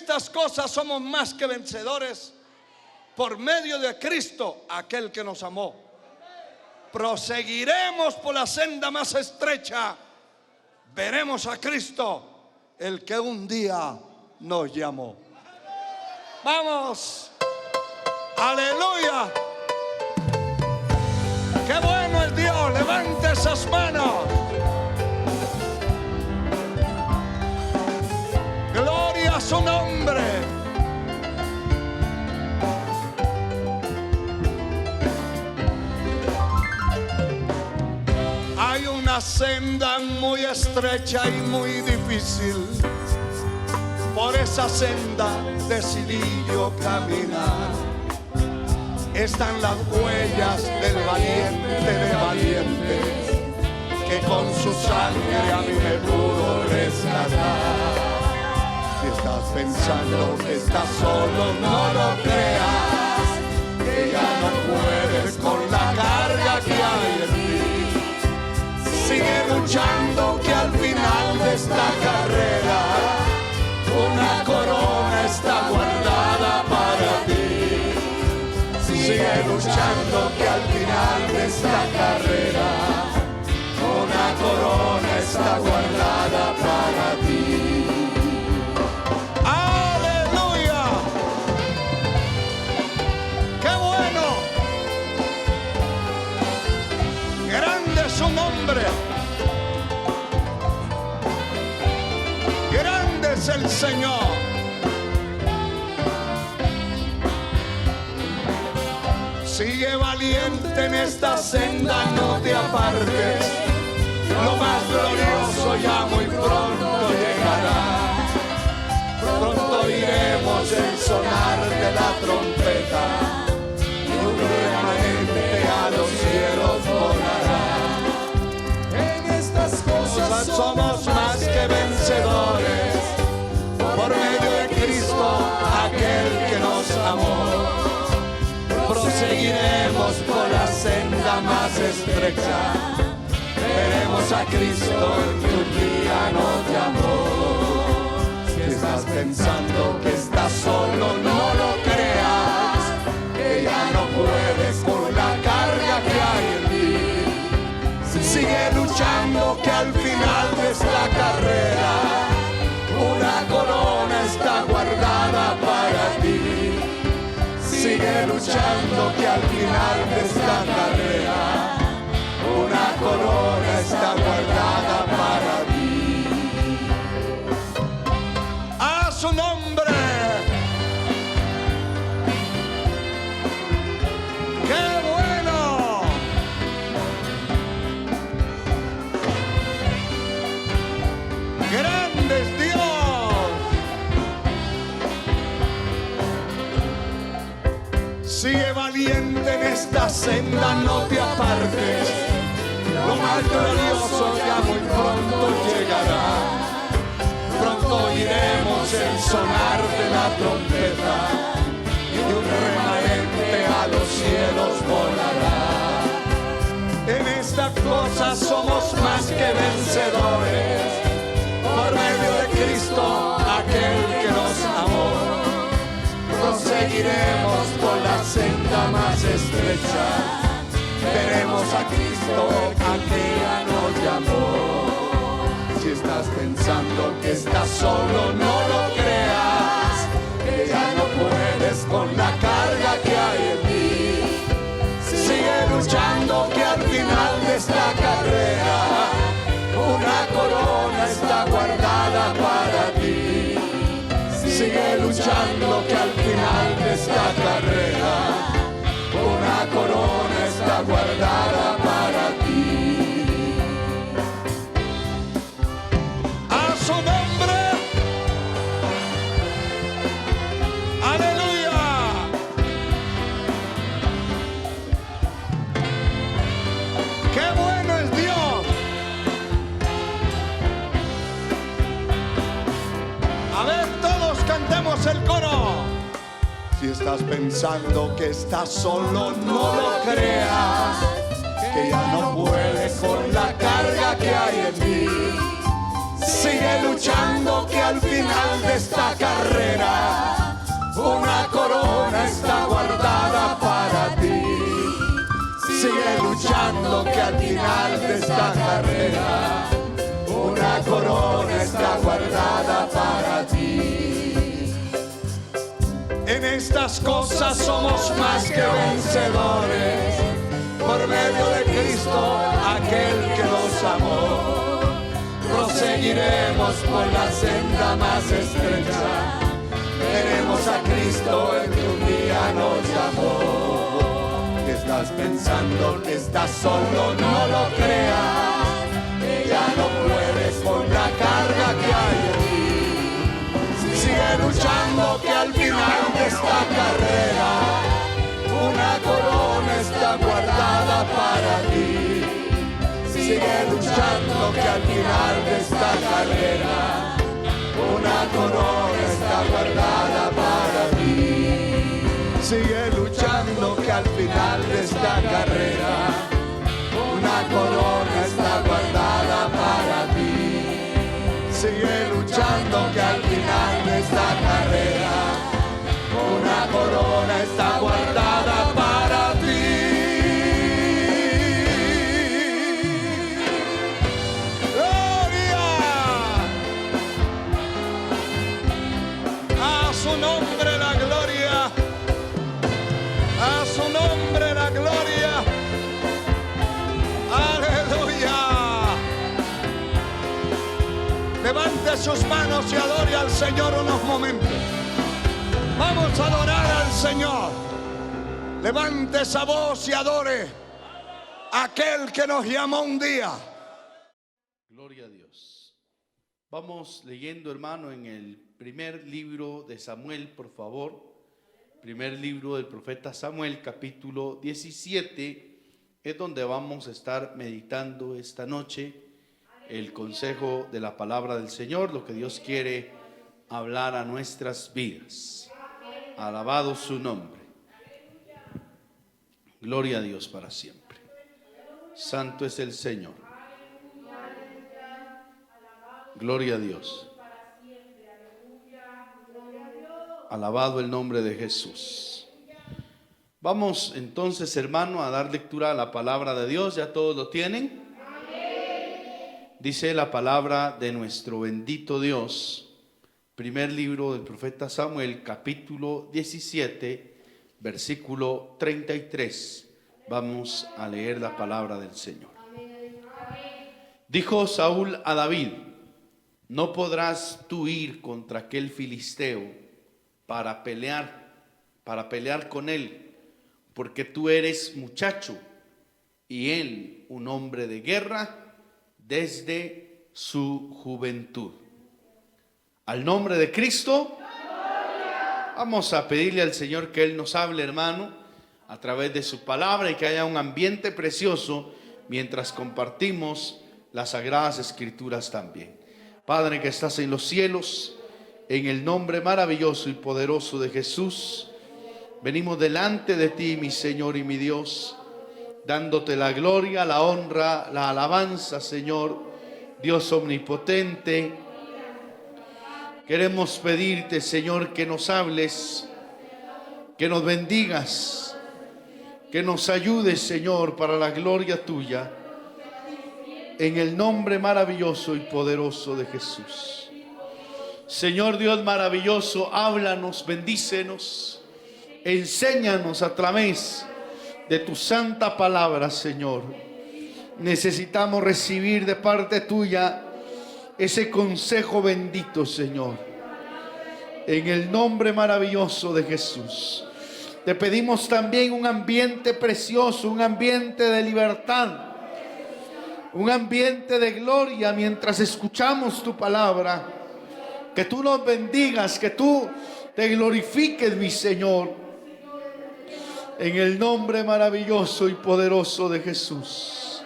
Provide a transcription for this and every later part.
estas cosas somos más que vencedores por medio de Cristo, aquel que nos amó. Proseguiremos por la senda más estrecha. Veremos a Cristo, el que un día nos llamó. Vamos. Aleluya. Qué bueno es Dios. Levante esas manos. Gloria a su nombre. Hay una senda muy estrecha y muy difícil. Por esa senda decidí yo caminar. Están las huellas del valiente de valientes, que con su sangre a mí me pudo rescatar. Si estás pensando que estás solo, no lo creas, que ya no puedes con la carga que hay en ti. Sigue luchando, que al final de esta carrera una corona está guardada para ti. Sigue luchando, que al final de esta carrera una corona está guardada para ti. ¡Aleluya! ¡Qué bueno! Grande es su nombre. Grande es el Señor. Sigue valiente en esta senda, no te apartes. Lo más glorioso ya muy pronto llegará. Pronto iremos el sonar de la trompeta, y un remanente a los cielos volará. En estas cosas somos más que vencedores, por medio de Cristo, aquel que nos amó. Proseguiremos por la senda más estrecha. Veremos a Cristo, el que un día nos llamó. Si estás pensando que estás solo, no lo creas, que ya no puedes con la carga que hay en ti. Sigue luchando, que al final de esta carrera una corona está guardada para ti. Sigue luchando, que al final de esta carrera una corona está guardada para ti. ¡A su nombre! ¡Qué bueno! ¡Grande es Dios! Sigue valiente en esta senda, no te apartes. Lo más glorioso ya muy pronto llegará. Pronto iremos el sonar de la trompeta, y un remanente a los cielos volará. En esta cosa somos más que vencedores, por medio de Cristo, aquel que nos amó. Proseguiremos por la senda más estrecha. Veremos a Cristo, aquel que nos llamó. Si estás pensando que estás solo, no lo creas, que ya no puedes con la carga que hay en ti. Sigue luchando, que al final de esta carrera una corona está guardada para ti. Sigue luchando, que al final de esta carrera una corona está guardada para ti. A su nombre. Aleluya. Qué bueno es Dios. A ver, todos cantemos el coro. Si estás pensando que estás solo, no lo creas, que ya no puedes con la carga que hay en ti. Sigue luchando, que al final de esta carrera esta carrera, una corona está guardada para ti. En estas cosas somos más que vencedores, por medio de Cristo, aquel que nos amó. Proseguiremos por la senda más estrecha, veremos a Cristo el que un día nos llamó. ¿Qué estás pensando? Que estás solo, no lo creas, que ya no puedes con la carga que hay en ti. Sigue luchando, que al final de esta carrera una corona está guardada para ti. Sigue luchando, que al final de esta carrera una corona está guardada para ti. Sigue luchando, que al final de esta carrera una corona está guardada para ti. Sigue luchando, que al final de esta carrera una corona está guardada para ti. ¡Gloria! A su nombre la gloria. A su nombre la gloria. Aleluya. Levante sus manos y adore al Señor unos momentos. Vamos a adorar al Señor. Levante esa voz y adore a aquel que nos llamó un día. Gloria a Dios. Vamos leyendo, hermano, en el primer libro de Samuel, por favor. Primer libro del profeta Samuel, capítulo 17. Es donde vamos a estar meditando esta noche el consejo de la palabra del Señor, lo que Dios quiere hablar a nuestras vidas. Alabado su nombre. Gloria a Dios para siempre. Santo es el Señor. Gloria a Dios. Alabado el nombre de Jesús. Vamos entonces, hermano, a dar lectura a la palabra de Dios. ¿Ya todos lo tienen? Dice la palabra de nuestro bendito Dios. Primer libro del profeta Samuel, capítulo 17, versículo 33. Vamos a leer la palabra del Señor. Dijo Saúl a David: no podrás tú ir contra aquel filisteo para pelear con él, porque tú eres muchacho y él un hombre de guerra desde su juventud. Al nombre de Cristo, vamos a pedirle al Señor que Él nos hable, hermano, a través de su palabra, y que haya un ambiente precioso mientras compartimos las sagradas escrituras también. Padre que estás en los cielos, en el nombre maravilloso y poderoso de Jesús, venimos delante de ti, mi Señor y mi Dios, dándote la gloria, la honra, la alabanza, Señor, Dios omnipotente. Queremos pedirte, Señor, que nos hables, que nos bendigas, que nos ayudes, Señor, para la gloria tuya, en el nombre maravilloso y poderoso de Jesús. Señor Dios maravilloso, háblanos, bendícenos, enséñanos a través de tu santa palabra, Señor. Necesitamos recibir de parte tuya ese consejo bendito, Señor. En el nombre maravilloso de Jesús. Te pedimos también un ambiente precioso, un ambiente de libertad, un ambiente de gloria mientras escuchamos tu palabra. Que tú nos bendigas, que tú te glorifiques, mi Señor. En el nombre maravilloso y poderoso de Jesús.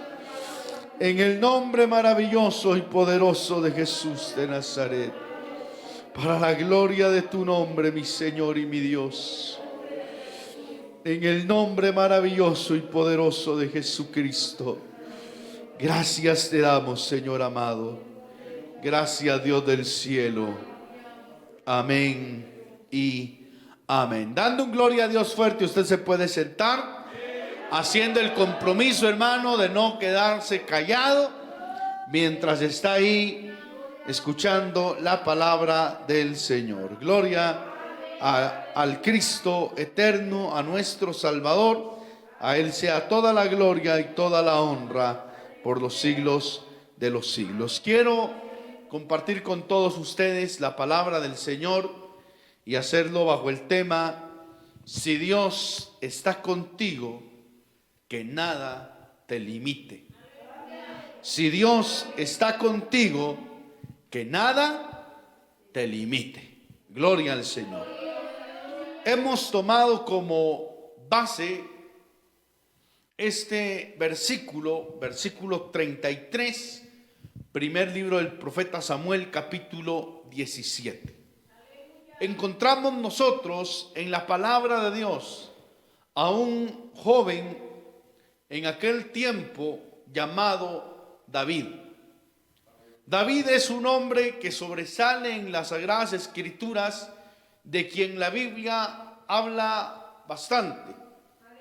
En el nombre maravilloso y poderoso de Jesús de Nazaret. Para la gloria de tu nombre, mi Señor y mi Dios. En el nombre maravilloso y poderoso de Jesucristo. Gracias te damos, Señor amado. Gracias, Dios del cielo. Amén y amén. Dando un gloria a Dios fuerte, usted se puede sentar. haciendo el compromiso, hermano, de no quedarse callado mientras está ahí escuchando la palabra del Señor. Gloria al Cristo eterno, a nuestro Salvador. A Él sea toda la gloria y toda la honra por los siglos de los siglos. Quiero compartir con todos ustedes la palabra del Señor y hacerlo bajo el tema: si Dios está contigo, que nada te limite. Si Dios está contigo, que nada te limite. Gloria al Señor. Hemos tomado como base este versículo 33, primer libro del profeta Samuel, capítulo 17. Encontramos nosotros en la palabra de Dios a un joven en aquel tiempo llamado David. David es un hombre que sobresale en las Sagradas Escrituras, de quien la Biblia habla bastante.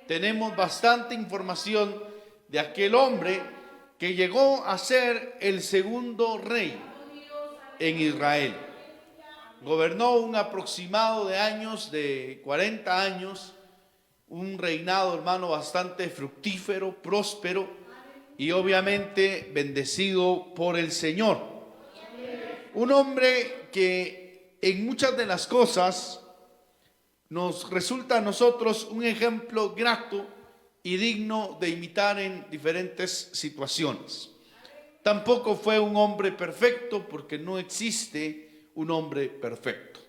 Tenemos bastante información de aquel hombre que llegó a ser el segundo rey en Israel. Gobernó un aproximado de años, de 40 años, un reinado, hermano, bastante fructífero, próspero y obviamente bendecido por el Señor. Un hombre que en muchas de las cosas nos resulta a nosotros un ejemplo grato y digno de imitar en diferentes situaciones. Tampoco fue un hombre perfecto, porque no existe un hombre perfecto.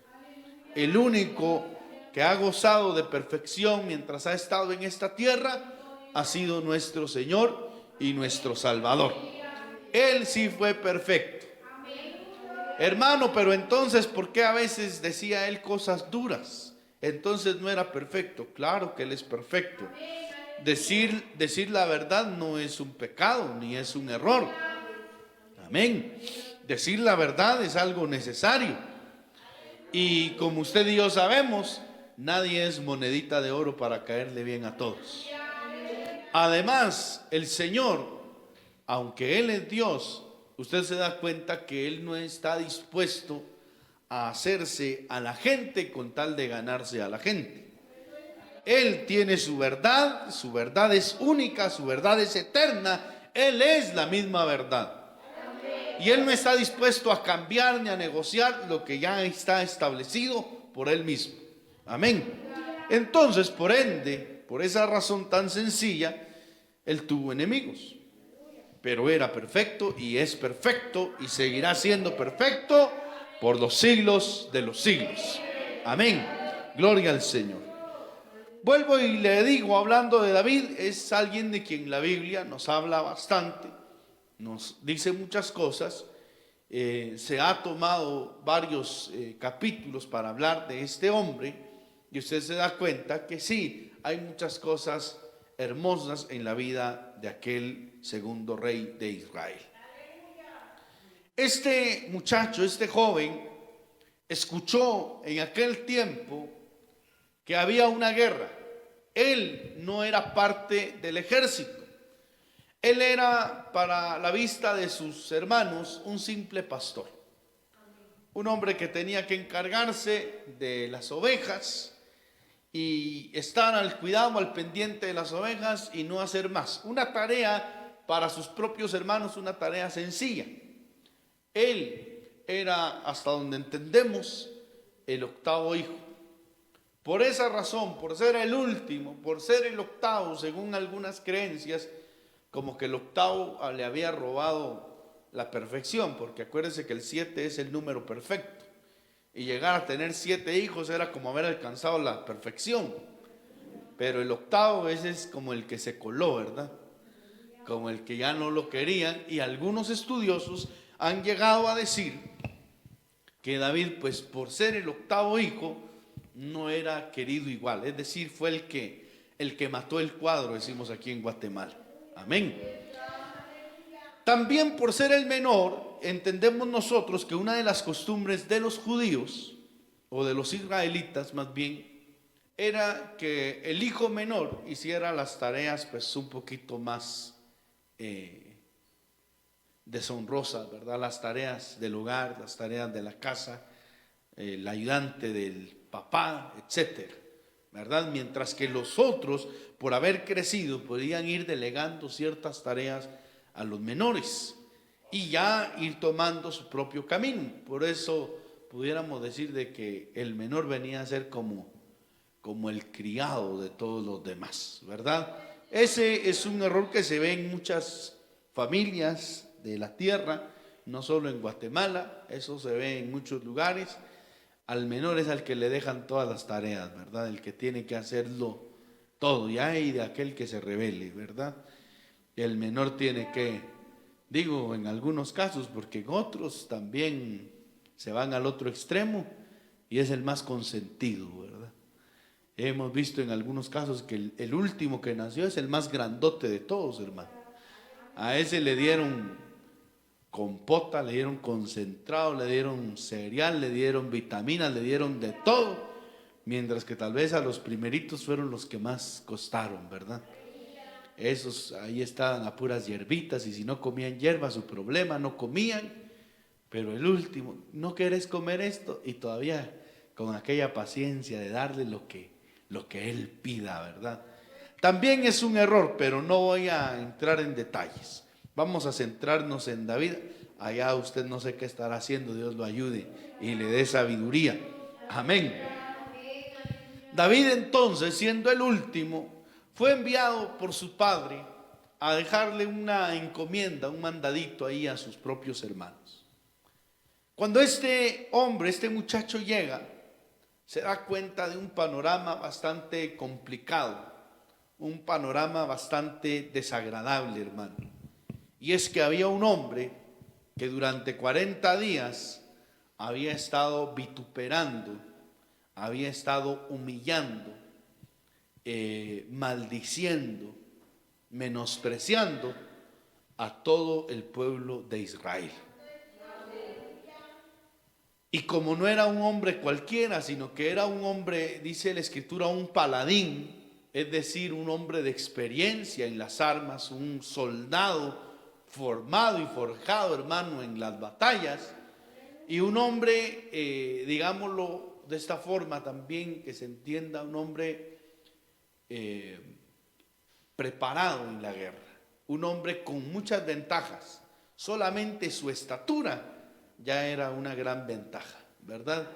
El único que ha gozado de perfección mientras ha estado en esta tierra ha sido nuestro Señor y nuestro Salvador. Él sí fue perfecto. Hermano, pero entonces, ¿por qué a veces decía él cosas duras? Entonces no era perfecto. Claro que Él es perfecto. Decir la verdad no es un pecado ni es un error. Amén. Decir la verdad es algo necesario. Y como usted y yo sabemos, nadie es monedita de oro para caerle bien a todos. Además, el Señor, aunque Él es Dios, usted se da cuenta que Él no está dispuesto a hacerse a la gente con tal de ganarse a la gente. Él tiene su verdad es única, su verdad es eterna, Él es la misma verdad. Y Él no está dispuesto a cambiar ni a negociar lo que ya está establecido por Él mismo. Amén. Entonces, por ende, por esa razón tan sencilla, Él tuvo enemigos. Pero era perfecto y es perfecto y seguirá siendo perfecto por los siglos de los siglos. Amén. Gloria al Señor. Vuelvo y le digo, hablando de David, es alguien de quien la Biblia nos habla bastante, nos dice muchas cosas. Se ha tomado varios capítulos para hablar de este hombre, y usted se da cuenta que sí, hay muchas cosas hermosas en la vida de aquel segundo rey de Israel. Este muchacho, este joven, escuchó en aquel tiempo que había una guerra. Él no era parte del ejército. Él era, para la vista de sus hermanos, un simple pastor. Un hombre que tenía que encargarse de las ovejas y estar al cuidado, al pendiente de las ovejas y no hacer más. Una tarea para sus propios hermanos, una tarea sencilla. Él era, hasta donde entendemos, el octavo hijo. Por esa razón, por ser el último, por ser el octavo, según algunas creencias, como que el octavo le había robado la perfección, porque acuérdense que el 7 es el número perfecto, y llegar a tener 7 hijos era como haber alcanzado la perfección. Pero el octavo ese es como el que se coló, ¿verdad? Como el que ya no lo querían, y algunos estudiosos han llegado a decir que David, pues por ser el octavo hijo, no era querido igual. Es decir, fue el que mató el cuadro, decimos aquí en Guatemala. Amén. También por ser el menor, entendemos nosotros que una de las costumbres de los judíos, o de los israelitas más bien, era que el hijo menor hiciera las tareas pues un poquito más deshonrosas, ¿verdad? Las tareas del hogar, las tareas de la casa, el ayudante del papá, etcétera, ¿verdad? Mientras que los otros, por haber crecido, podían ir delegando ciertas tareas a los menores y ya ir tomando su propio camino. Por eso pudiéramos decir de que el menor venía a ser como el criado de todos los demás, ¿verdad? Ese es un error que se ve en muchas familias de la tierra, no solo en Guatemala, eso se ve en muchos lugares. Al menor es al que le dejan todas las tareas, ¿verdad? El que tiene que hacerlo todo, y hay de aquel que se rebele, ¿verdad? El menor tiene que, digo en algunos casos, porque en otros también se van al otro extremo y es el más consentido, ¿verdad? Hemos visto en algunos casos que el último que nació es el más grandote de todos, hermano. A ese le dieron compota, le dieron concentrado, le dieron cereal, le dieron vitaminas, le dieron de todo, mientras que tal vez a los primeritos fueron los que más costaron, ¿verdad? Esos ahí estaban a puras hierbitas, y si no comían hierba, su problema, no comían. Pero el último, ¿no querés comer esto? Y todavía con aquella paciencia de darle lo que él pida, ¿verdad? También es un error, pero no voy a entrar en detalles. Vamos a centrarnos en David. Allá usted no sé qué estará haciendo, Dios lo ayude y le dé sabiduría. Amén. David entonces, siendo el último, fue enviado por su padre a dejarle una encomienda, un mandadito ahí a sus propios hermanos. Cuando este hombre, este muchacho llega, se da cuenta de un panorama bastante complicado, un panorama bastante desagradable, hermano. Y es que había un hombre que durante 40 días había estado vituperando, había estado humillando, maldiciendo, menospreciando a todo el pueblo de Israel. Y como no era un hombre cualquiera, sino que era un hombre, dice la escritura, un paladín, es decir, un hombre de experiencia en las armas, un soldado formado y forjado, hermano, en las batallas, y un hombre, digámoslo de esta forma también, que se entienda, un hombre preparado en la guerra, un hombre con muchas ventajas. Solamente su estatura ya era una gran ventaja, ¿verdad?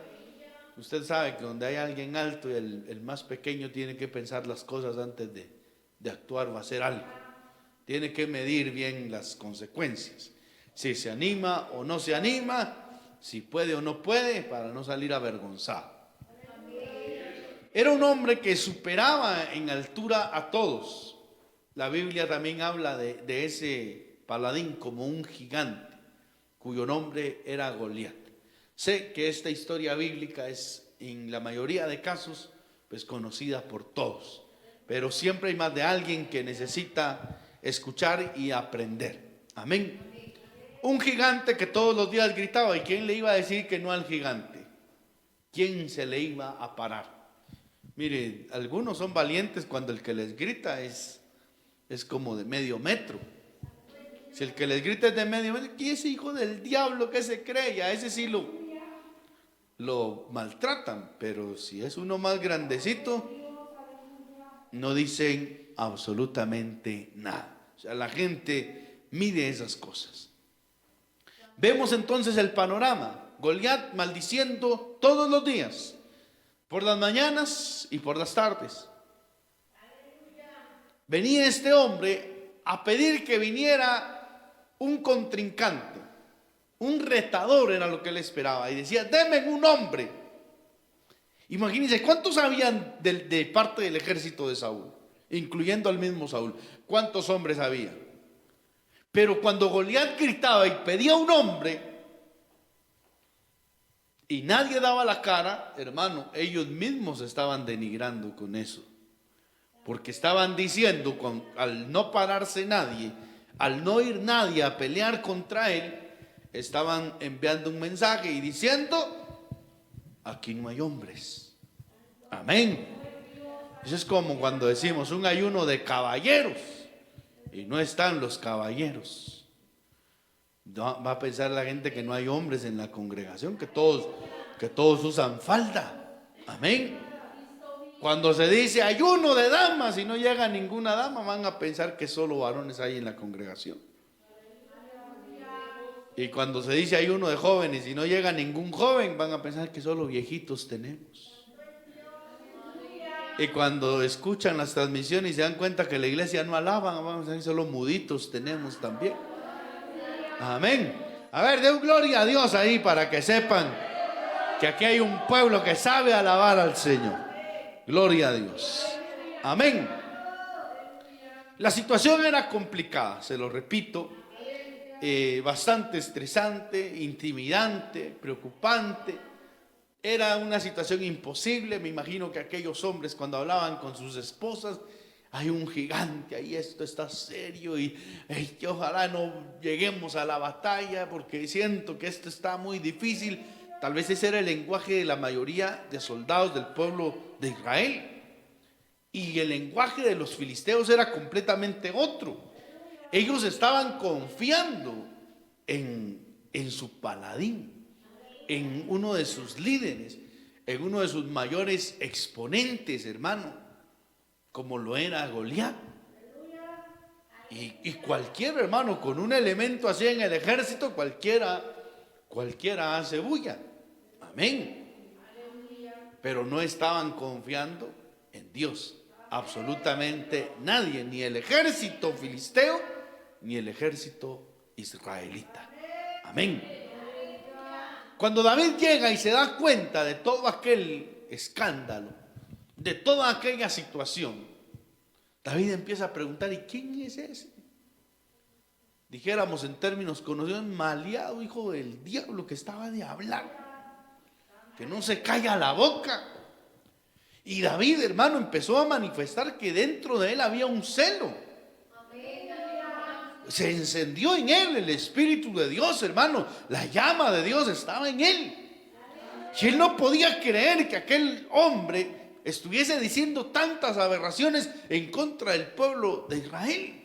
Usted sabe que donde hay alguien alto, el más pequeño tiene que pensar las cosas antes de actuar o hacer algo. Tiene que medir bien las consecuencias, si se anima o no se anima, si puede o no puede, para no salir avergonzado. Era un hombre que superaba en altura a todos. La Biblia también habla de ese paladín como un gigante, cuyo nombre era Goliat. Sé que esta historia bíblica es, en la mayoría de casos, pues conocida por todos, pero siempre hay más de alguien que necesita escuchar y aprender. Amén. Un gigante que todos los días gritaba. ¿Y quién le iba a decir que no al gigante? ¿Quién se le iba a parar? Mire, algunos son valientes cuando el que les grita es como de medio metro. Si el que les grita es de medio metro, ¿qué es hijo del diablo que se cree? A ese sí lo maltratan. Pero si es uno más grandecito, no dicen absolutamente nada. O sea, la gente mide esas cosas. Vemos entonces el panorama. Goliat maldiciendo todos los días, por las mañanas y por las tardes. Venía este hombre a pedir que viniera un contrincante, un retador era lo que él esperaba, y decía: denme un hombre. Imagínense cuántos habían de parte del ejército de Saúl, incluyendo al mismo Saúl. ¿Cuántos hombres había? Pero cuando Goliat gritaba y pedía un hombre y nadie daba la cara, hermano, ellos mismos estaban denigrando con eso, porque estaban diciendo, al no pararse nadie, al no ir nadie a pelear contra él, estaban enviando un mensaje y diciendo: aquí no hay hombres. Amén. Eso es como cuando decimos un ayuno de caballeros y no están los caballeros. No, va a pensar la gente que no hay hombres en la congregación, que todos usan falda. Amén. Cuando se dice ayuno de damas y no llega ninguna dama, van a pensar que solo varones hay en la congregación. Y cuando se dice ayuno de jóvenes y no llega ningún joven, van a pensar que solo viejitos tenemos. Y cuando escuchan las transmisiones y se dan cuenta que la iglesia no alaba, van a pensar que solo muditos tenemos también. Amén. A ver, den gloria a Dios ahí para que sepan que aquí hay un pueblo que sabe alabar al Señor. Gloria a Dios. Amén. La situación era complicada, se lo repito, bastante estresante, intimidante, preocupante. Era una situación imposible. Me imagino que aquellos hombres, cuando hablaban con sus esposas, hay un gigante ahí, esto está serio y que ojalá no lleguemos a la batalla porque siento que esto está muy difícil. Tal vez ese era el lenguaje de la mayoría de soldados del pueblo de Israel. Y el lenguaje de los filisteos era completamente otro. Ellos estaban confiando en su paladín, en uno de sus líderes, en uno de sus mayores exponentes, hermano, como lo era Goliat. Y cualquier hermano con un elemento así en el ejército, cualquiera hace bulla. Amén. Pero no estaban confiando en Dios. Absolutamente nadie, ni el ejército filisteo, ni el ejército israelita. Amén. Cuando David llega y se da cuenta de todo aquel escándalo, de toda aquella situación, David empieza a preguntar: ¿y quién es ese? Dijéramos en términos conocidos, maleado hijo del diablo que estaba de hablar, que no se calla la boca. Y David, hermano, empezó a manifestar que dentro de él había un celo. Se encendió en él el Espíritu de Dios, hermano. La llama de Dios estaba en él. Y él no podía creer que aquel hombre estuviese diciendo tantas aberraciones en contra del pueblo de Israel,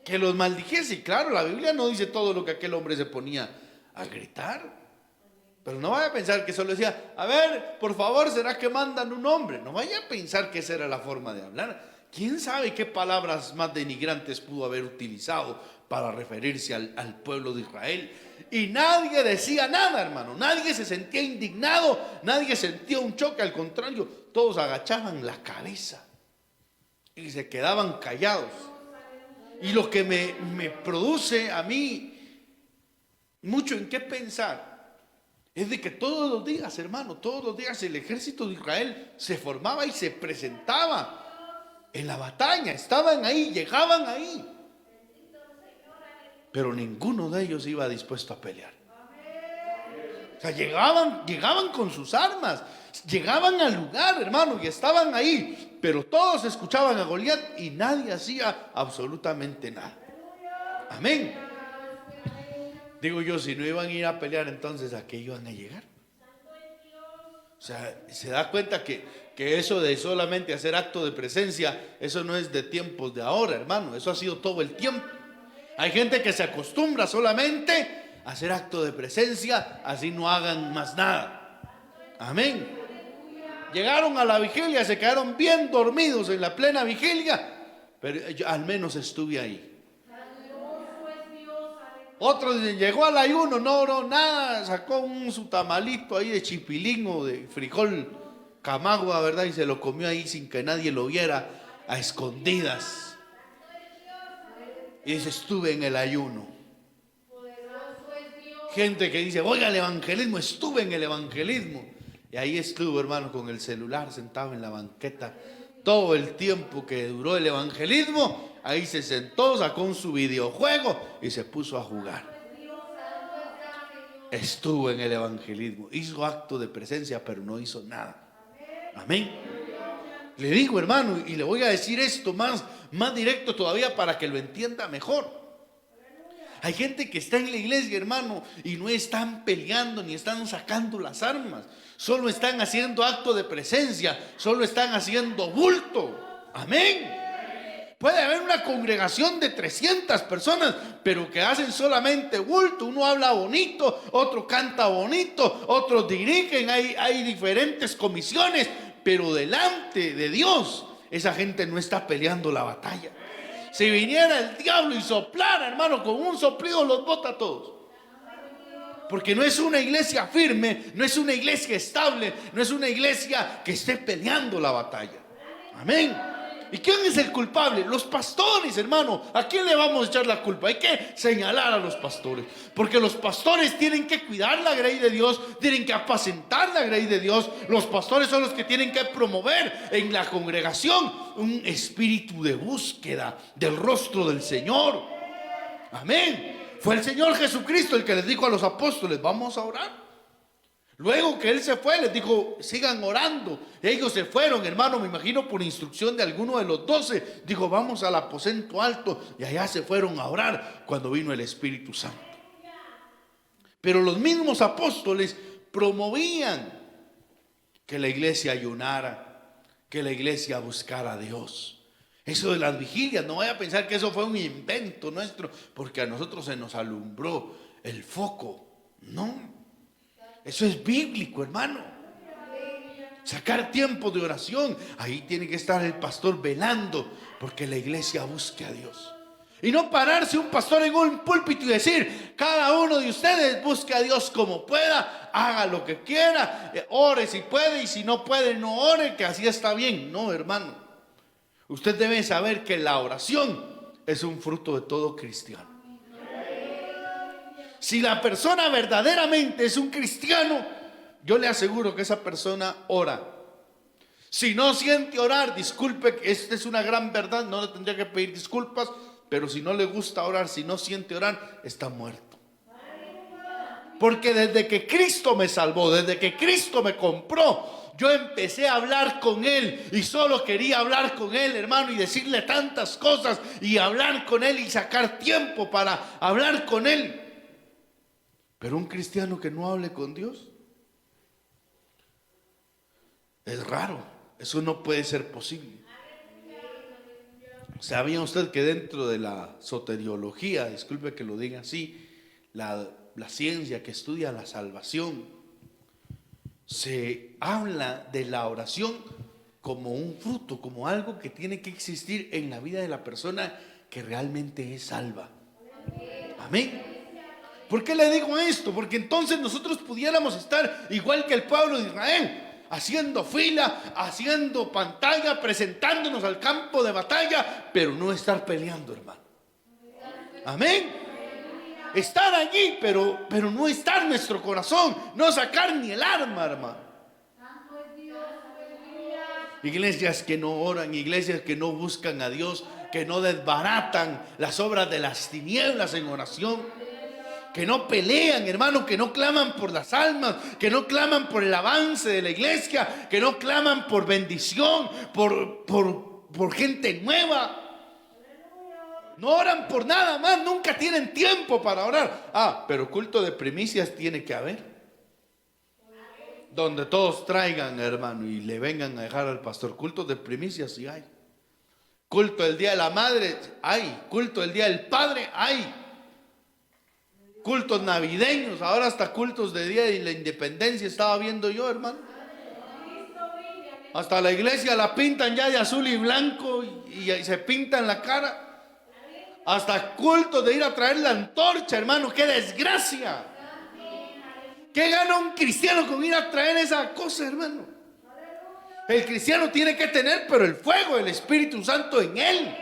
que los maldijese. Y claro, la Biblia no dice todo lo que aquel hombre se ponía a gritar. Pero no vaya a pensar que solo decía: a ver, por favor, ¿será que mandan un hombre? No vaya a pensar que esa era la forma de hablar. ¿Quién sabe qué palabras más denigrantes pudo haber utilizado para referirse al pueblo de Israel? Y nadie decía nada, hermano. Nadie se sentía indignado, nadie sentía un choque. Al contrario, todos agachaban la cabeza y se quedaban callados. Y lo que me produce a mí mucho en qué pensar es de que todos los días, hermano, todos los días el ejército de Israel se formaba y se presentaba en la batalla. Estaban ahí, llegaban ahí, pero ninguno de ellos iba dispuesto a pelear. O sea, llegaban con sus armas, llegaban al lugar, hermano, y estaban ahí, pero todos escuchaban a Goliat y nadie hacía absolutamente nada. Amén. Digo yo, si no iban a ir a pelear, entonces ¿a qué iban a llegar? O sea, se da cuenta que eso de solamente hacer acto de presencia, eso no es de tiempos de ahora, hermano. Eso ha sido todo el tiempo. Hay gente que se acostumbra solamente a hacer acto de presencia, así no hagan más nada. Amén. Llegaron a la vigilia, se quedaron bien dormidos en la plena vigilia, pero yo al menos estuve ahí. Otros dicen: llegó al ayuno, no, nada, sacó su tamalito ahí de chipilín o de frijol camagua, ¿verdad? Y se lo comió ahí sin que nadie lo viera, a escondidas. Y dice: estuve en el ayuno. Gente que dice: voy al evangelismo, estuve en el evangelismo. Y ahí estuvo, hermano, con el celular sentado en la banqueta. Todo el tiempo que duró el evangelismo, ahí se sentó, sacó su videojuego y se puso a jugar. Estuvo en el evangelismo, hizo acto de presencia, pero no hizo nada. Amén. Le digo, hermano, y le voy a decir esto más directo todavía para que lo entienda mejor. Hay gente que está en la iglesia, hermano, y no están peleando ni están sacando las armas. Solo están haciendo acto de presencia, solo están haciendo bulto. Amén. Puede haber una congregación de 300 personas, pero que hacen solamente bulto. Uno habla bonito, otro canta bonito, otros dirigen, hay diferentes comisiones, pero delante de Dios esa gente no está peleando la batalla. Si viniera el diablo y soplara, hermano, con un soplido los bota a todos. Porque no es una iglesia firme, no es una iglesia estable, no es una iglesia que esté peleando la batalla. Amén. ¿Y quién es el culpable? Los pastores, hermano. ¿A quién le vamos a echar la culpa? Hay que señalar a los pastores, porque los pastores tienen que cuidar la grey de Dios, tienen que apacentar la grey de Dios. Los pastores son los que tienen que promover en la congregación un espíritu de búsqueda del rostro del Señor. Amén. Fue el Señor Jesucristo el que les dijo a los apóstoles: vamos a orar. Luego que Él se fue, les dijo: sigan orando. Ellos se fueron, hermano, me imagino por instrucción de alguno de los 12. Dijo: vamos al aposento alto. Y allá se fueron a orar cuando vino el Espíritu Santo. Pero los mismos apóstoles promovían que la iglesia ayunara, que la iglesia buscara a Dios. Eso de las vigilias, no vaya a pensar que eso fue un invento nuestro, porque a nosotros se nos alumbró el foco. No. Eso es bíblico, hermano. Sacar tiempo de oración. Ahí tiene que estar el pastor velando porque la iglesia busque a Dios. Y no pararse un pastor en un púlpito y decir: cada uno de ustedes busque a Dios como pueda, haga lo que quiera, ore si puede, y si no puede, no ore, que así está bien. No, hermano. Usted debe saber que la oración es un fruto de todo cristiano. Si la persona verdaderamente es un cristiano, yo le aseguro que esa persona ora. Si no siente orar, disculpe, esta es una gran verdad, no le tendría que pedir disculpas, pero si no le gusta orar, si no siente orar, está muerto. Porque desde que Cristo me salvó, desde que Cristo me compró, yo empecé a hablar con Él y solo quería hablar con Él, hermano, y decirle tantas cosas y hablar con Él y sacar tiempo para hablar con Él. Pero un cristiano que no hable con Dios es raro. Eso no puede ser posible. ¿Sabía usted que dentro de la soteriología, disculpe que lo diga así, la ciencia que estudia la salvación, se habla de la oración como un fruto, como algo que tiene que existir en la vida de la persona que realmente es salva? Amén. ¿Por qué le digo esto? Porque entonces nosotros pudiéramos estar igual que el pueblo de Israel, haciendo fila, haciendo pantalla, presentándonos al campo de batalla, pero no estar peleando, hermano. Amén. Estar allí, pero no estar en nuestro corazón, no sacar ni el arma, hermano. Iglesias que no oran, iglesias que no buscan a Dios, que no desbaratan las obras de las tinieblas en oración, que no pelean, hermano, que no claman por las almas, que no claman por el avance de la iglesia, que no claman por bendición, por gente nueva. No oran por nada más, nunca tienen tiempo para orar. Pero culto de primicias tiene que haber, donde todos traigan, hermano, y le vengan a dejar al pastor. Culto de primicias sí hay. Culto del día de la madre hay. Culto del día del padre hay. Cultos navideños, ahora hasta cultos de día de la independencia estaba viendo yo, hermano. Hasta la iglesia la pintan ya de azul y blanco y se pintan la cara. Hasta cultos de ir a traer la antorcha, hermano. ¡Qué desgracia! ¿Qué gana un cristiano con ir a traer esa cosa, hermano? El cristiano tiene que tener, pero el fuego del Espíritu Santo en él.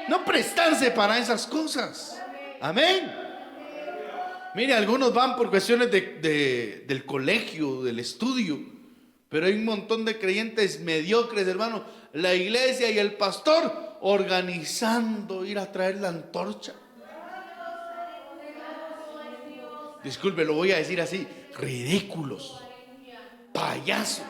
No prestarse para esas cosas. Amén. Mire, algunos van por cuestiones del colegio, del estudio, pero hay un montón de creyentes mediocres, hermano. La iglesia y el pastor organizando ir a traer la antorcha. Disculpe, lo voy a decir así: ridículos, payasos.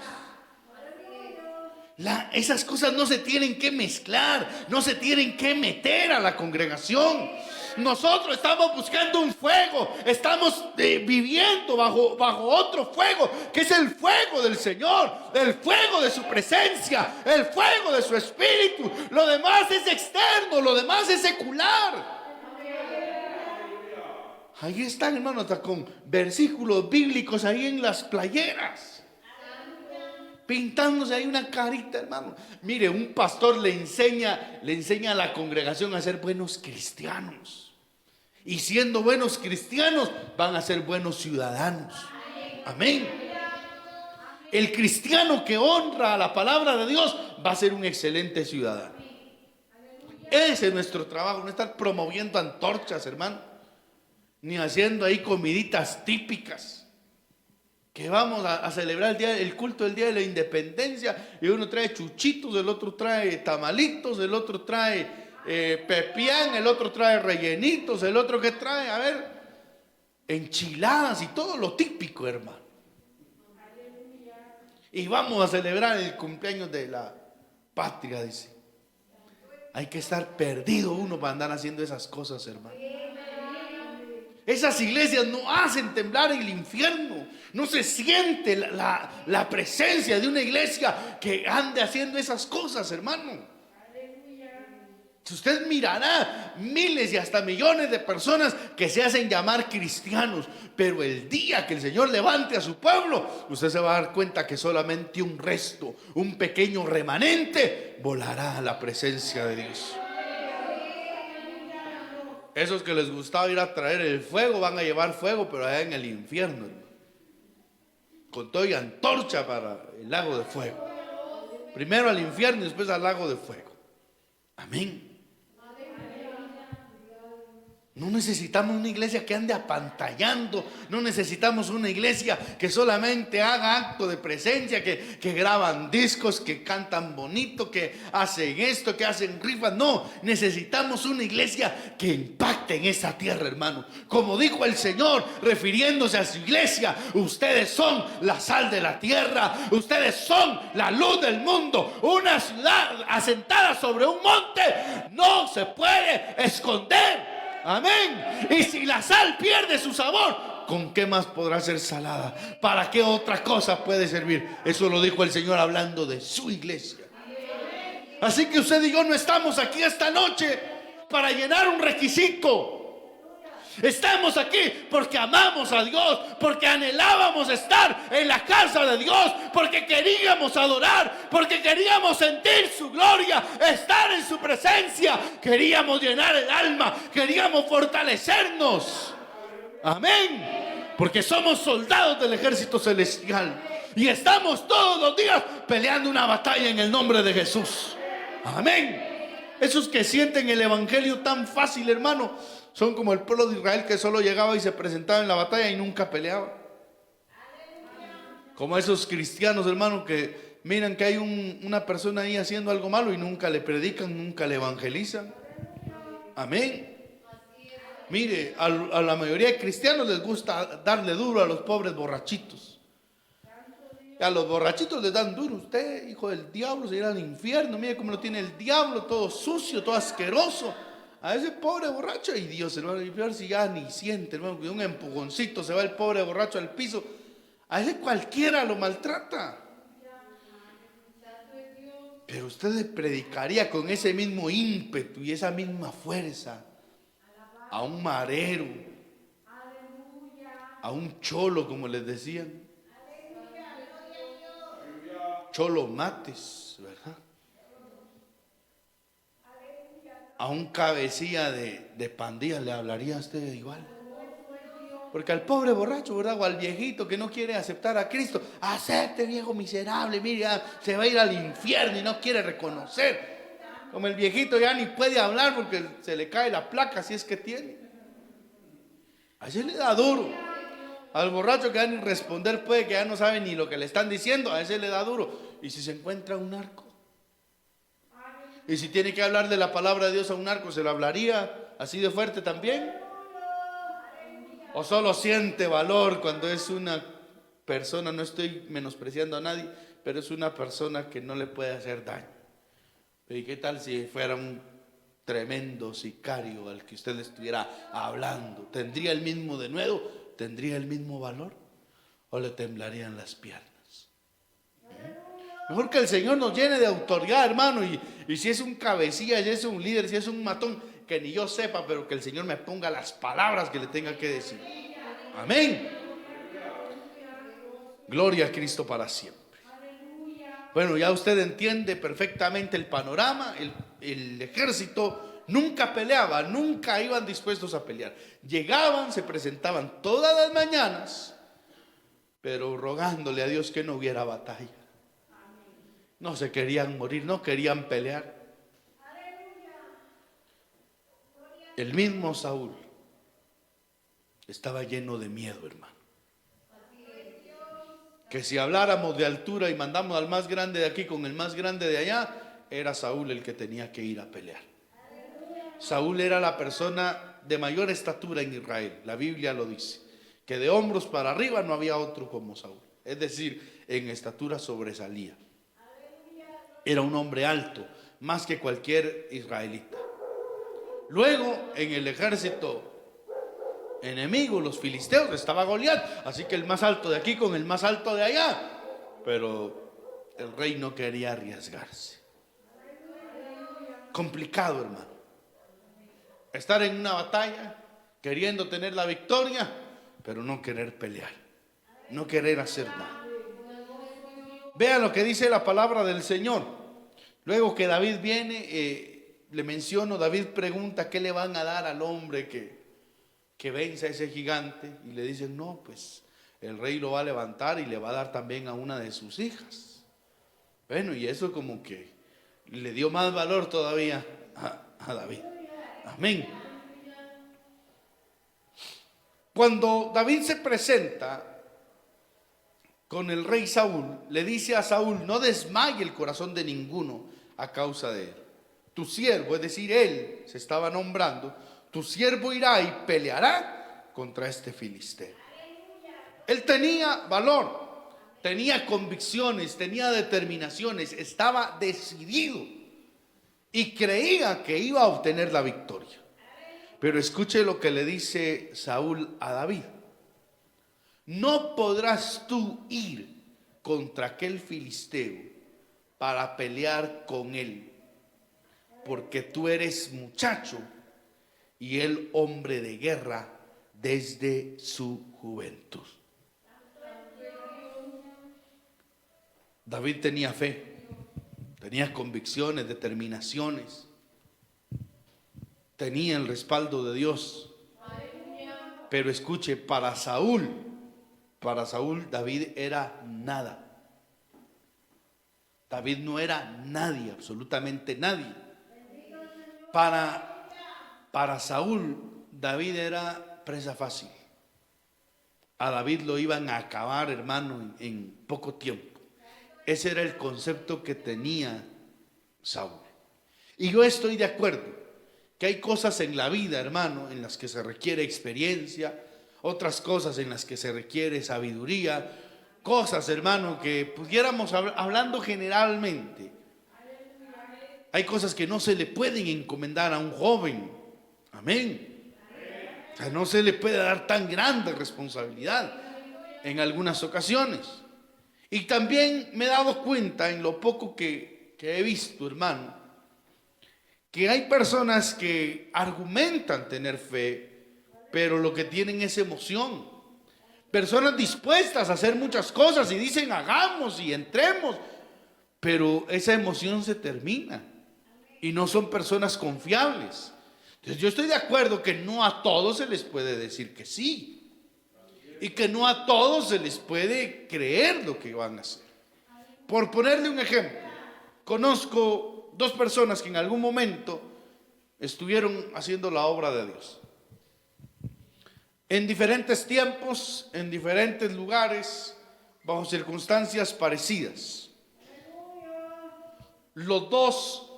Esas cosas no se tienen que mezclar, no se tienen que meter a la congregación. Nosotros estamos buscando un fuego, estamos viviendo bajo otro fuego, que es el fuego del Señor, el fuego de su presencia, el fuego de su espíritu. Lo demás es externo, lo demás es secular. Ahí están, hermano, hasta con versículos bíblicos ahí en las playeras, pintándose ahí una carita, hermano. Mire, un pastor le enseña a la congregación a ser buenos cristianos. Y siendo buenos cristianos, van a ser buenos ciudadanos. Amén. El cristiano que honra a la palabra de Dios va a ser un excelente ciudadano. Ese es nuestro trabajo, no estar promoviendo antorchas, hermano, ni haciendo ahí comiditas típicas. Que vamos a celebrar el culto del día de la independencia, y uno trae chuchitos, el otro trae tamalitos, el otro trae pepián, el otro trae rellenitos, el otro que trae, a ver, enchiladas y todo lo típico, hermano. Y vamos a celebrar el cumpleaños de la patria, dice. Hay que estar perdido uno para andar haciendo esas cosas, hermano. Esas iglesias no hacen temblar el infierno. No se siente la presencia de una iglesia que ande haciendo esas cosas, hermano. Usted mirará miles y hasta millones de personas que se hacen llamar cristianos, pero el día que el Señor levante a su pueblo, usted se va a dar cuenta que solamente un resto, un pequeño remanente, volará a la presencia de Dios. Esos que les gustaba ir a traer el fuego van a llevar fuego, pero allá en el infierno, con todo y antorcha para el lago de fuego. Primero al infierno y después al lago de fuego. Amén. No necesitamos una iglesia que ande apantallando. No necesitamos una iglesia que solamente haga acto de presencia, que graban discos, que cantan bonito, que hacen esto, que hacen rifas. No, necesitamos una iglesia que impacte en esa tierra, hermano. Como dijo el Señor refiriéndose a su iglesia: ustedes son la sal de la tierra, ustedes son la luz del mundo. Una ciudad asentada sobre un monte no se puede esconder. Amén. Y si la sal pierde su sabor, ¿con qué más podrá ser salada? ¿Para qué otra cosa puede servir? Eso lo dijo el Señor hablando de su iglesia. Así que usted y yo no estamos aquí esta noche para llenar un requisito. Estamos aquí porque amamos a Dios, porque anhelábamos estar en la casa de Dios, porque queríamos adorar, porque queríamos sentir su gloria, estar en su presencia, queríamos llenar el alma, queríamos fortalecernos. Amén. Porque somos soldados del ejército celestial y estamos todos los días peleando una batalla en el nombre de Jesús. Amén. Esos que sienten el evangelio tan fácil, hermano, son como el pueblo de Israel, que solo llegaba y se presentaba en la batalla y nunca peleaba. Como esos cristianos, hermano, que miran que hay una persona ahí haciendo algo malo y nunca le predican, nunca le evangelizan. Amén. Mire, a la mayoría de cristianos les gusta darle duro a los pobres borrachitos. A los borrachitos les dan duro. Usted, hijo del diablo, se irá al infierno. Mire cómo lo tiene el diablo, todo sucio, todo asqueroso. A ese pobre borracho, y Dios, hermano, y peor si ya ni siente, hermano, que un empujoncito se va el pobre borracho al piso. A ese cualquiera lo maltrata. Pero usted le predicaría con ese mismo ímpetu y esa misma fuerza a un marero, a un cholo, como les decían, cholo mates, ¿verdad? A un cabecilla de pandilla le hablaría a usted igual. Porque al pobre borracho, ¿verdad? O al viejito que no quiere aceptar a Cristo: acepte, viejo miserable, mira, se va a ir al infierno y no quiere reconocer. Como el viejito ya ni puede hablar porque se le cae la placa, si es que tiene. A ese le da duro. Al borracho que ya ni responder puede, que ya no sabe ni lo que le están diciendo, a ese le da duro. Y si se encuentra un narco, y si tiene que hablar de la palabra de Dios a un narco, ¿se lo hablaría así de fuerte también? ¿O solo siente valor cuando es una persona, no estoy menospreciando a nadie, pero es una persona que no le puede hacer daño. ¿Y qué tal si fuera un tremendo sicario al que usted le estuviera hablando? ¿Tendría el mismo denuedo? ¿Tendría el mismo valor? ¿O le temblarían las piernas? Mejor que el Señor nos llene de autoridad, hermano, y si es un cabecilla, si es un líder, si es un matón, que ni yo sepa, pero que el Señor me ponga las palabras que le tenga que decir. Amén. Gloria a Cristo para siempre. Bueno, ya usted entiende perfectamente el panorama. El ejército nunca peleaba, nunca iban dispuestos a pelear. Llegaban, se presentaban todas las mañanas, pero rogándole a Dios que no hubiera batalla. No se querían morir, no querían pelear. El mismo Saúl estaba lleno de miedo, hermano. Que si habláramos de altura y mandamos al más grande de aquí con el más grande de allá, era Saúl el que tenía que ir a pelear. Saúl era la persona de mayor estatura en Israel. La Biblia lo dice, que de hombros para arriba no había otro como Saúl. Es decir, en estatura sobresalía. Era un hombre alto, más que cualquier israelita. Luego, en el ejército enemigo, los filisteos, estaba Goliat, así que el más alto de aquí con el más alto de allá. Pero el rey no quería arriesgarse. Complicado, hermano. Estar en una batalla, queriendo tener la victoria, pero no querer pelear, no querer hacer nada. Vean lo que dice la palabra del Señor. Luego que David viene, le menciono, David pregunta qué le van a dar al hombre que vence a ese gigante, y le dicen, no, pues el rey lo va a levantar y le va a dar también a una de sus hijas. Bueno, y eso como que le dio más valor todavía a David. Amén. Cuando David se presenta con el rey Saúl, le dice a Saúl, no desmaye el corazón de ninguno a causa de él. Tu siervo, es decir, él se estaba nombrando, tu siervo irá y peleará contra este filisteo. Él tenía valor, tenía convicciones, tenía determinaciones, estaba decidido y creía que iba a obtener la victoria. Pero escuche lo que le dice Saúl a David. No podrás tú ir contra aquel filisteo para pelear con él, porque tú eres muchacho y él hombre de guerra desde su juventud. David tenía fe, tenía convicciones, determinaciones, tenía el respaldo de Dios. Pero escuche, para Saúl David era nada. David no era nadie, absolutamente nadie. Para Saúl, David era presa fácil. A David lo iban a acabar, hermano, en poco tiempo. Ese era el concepto que tenía Saúl. Y yo estoy de acuerdo que hay cosas en la vida, hermano, en las que se requiere experiencia, otras cosas en las que se requiere sabiduría, cosas, hermano, que pudiéramos, hablando generalmente, hay cosas que no se le pueden encomendar a un joven. Amén. O sea, no se le puede dar tan grande responsabilidad en algunas ocasiones. Y también me he dado cuenta en lo poco que he visto, hermano, que hay personas que argumentan tener fe, pero lo que tienen es emoción. Personas dispuestas a hacer muchas cosas y dicen hagamos y entremos, pero esa emoción se termina y no son personas confiables. Entonces yo estoy de acuerdo que no a todos se les puede decir que sí y que no a todos se les puede creer lo que van a hacer. Por ponerle un ejemplo, conozco dos personas que en algún momento estuvieron haciendo la obra de Dios. En diferentes tiempos, en diferentes lugares, bajo circunstancias parecidas. Los dos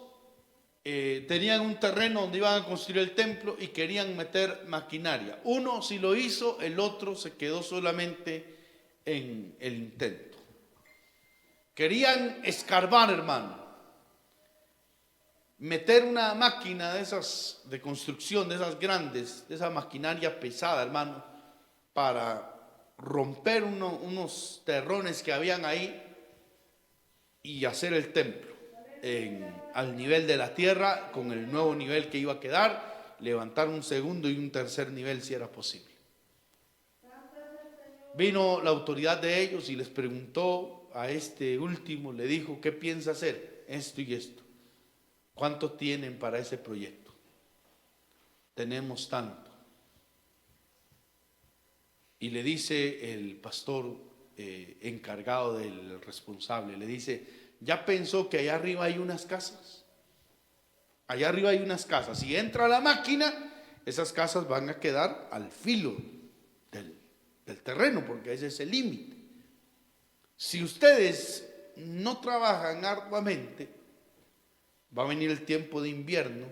tenían un terreno donde iban a construir el templo y querían meter maquinaria. Uno sí lo hizo, el otro se quedó solamente en el intento. Querían escarbar, hermano, meter una máquina de esas de construcción, de esas grandes, de esa maquinaria pesada, hermano, para romper unos terrones que habían ahí y hacer el templo al nivel de la tierra, con el nuevo nivel que iba a quedar, levantar un segundo y un tercer nivel si era posible. Vino la autoridad de ellos y les preguntó a este último, le dijo: ¿qué piensa hacer? Esto y esto. ¿Cuánto tienen para ese proyecto? Tenemos tanto. Y le dice el pastor encargado del responsable, le dice: ¿ya pensó que allá arriba hay unas casas? Allá arriba hay unas casas. Si entra la máquina, esas casas van a quedar al filo del terreno, porque ese es el límite. Si ustedes no trabajan arduamente, va a venir el tiempo de invierno